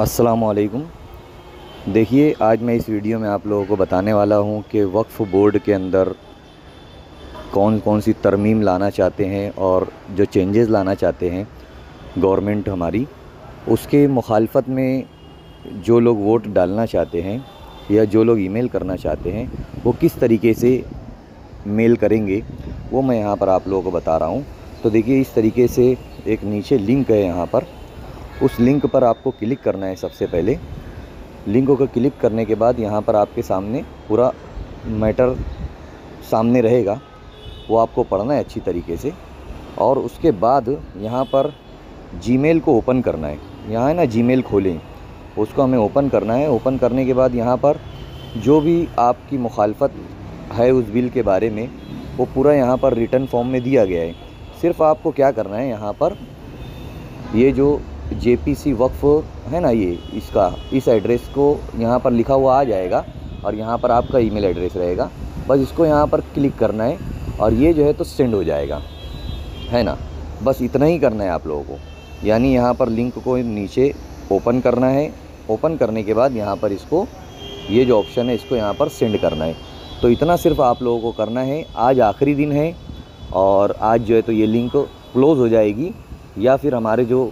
अस्सलामुअलैकुम। देखिए, आज मैं इस वीडियो में आप लोगों को बताने वाला हूं कि वक्फ़ बोर्ड के अंदर कौन कौन सी तरमीम लाना चाहते हैं और जो चेंजेस लाना चाहते हैं गवर्नमेंट हमारी, उसके मुखालफत में जो लोग वोट डालना चाहते हैं या जो लोग ईमेल करना चाहते हैं वो किस तरीके से मेल करेंगे, वो मैं यहाँ पर आप लोगों को बता रहा हूँ। तो देखिए, इस तरीके से एक नीचे लिंक है, यहाँ पर उस लिंक पर आपको क्लिक करना है। सबसे पहले लिंक को क्लिक करने के बाद यहाँ पर आपके सामने पूरा मैटर सामने रहेगा, वो आपको पढ़ना है अच्छी तरीके से। और उसके बाद यहाँ पर जीमेल को ओपन करना है। यहाँ है ना, जीमेल खोलें, उसको हमें ओपन करना है। ओपन करने के बाद यहाँ पर जो भी आपकी मुखालफत है उस बिल के बारे में, वो पूरा यहाँ पर रिटर्न फॉर्म में दिया गया है। सिर्फ़ आपको क्या करना है, यहाँ पर ये जो JPC वक्फ़ है ना, ये इस एड्रेस को यहाँ पर लिखा हुआ आ जाएगा और यहाँ पर आपका ईमेल एड्रेस रहेगा। बस इसको यहाँ पर क्लिक करना है और ये जो है तो सेंड हो जाएगा, है ना। बस इतना ही करना है आप लोगों को। यानी यहाँ पर लिंक को नीचे ओपन करना है। ओपन करने के बाद यहाँ पर इसको, ये जो ऑप्शन है, इसको यहाँ पर सेंड करना है। तो इतना सिर्फ आप लोगों को करना है। आज आखिरी दिन है और आज जो है तो ये लिंक क्लोज़ हो जाएगी, या फिर हमारे जो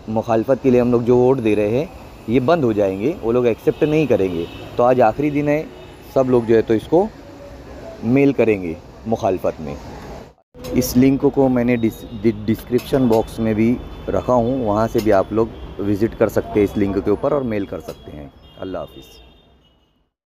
मुखालफत के लिए हम लोग जो वोट दे रहे हैं ये बंद हो जाएंगे, वो लोग एक्सेप्ट नहीं करेंगे। तो आज आखिरी दिन है, सब लोग जो है तो इसको मेल करेंगे मुखालफत में। इस लिंक को मैंने डिस्क्रिप्शन बॉक्स में भी रखा हूँ, वहाँ से भी आप लोग विज़िट कर सकते हैं इस लिंक के ऊपर और मेल कर सकते हैं। अल्लाह हाफ़िज़।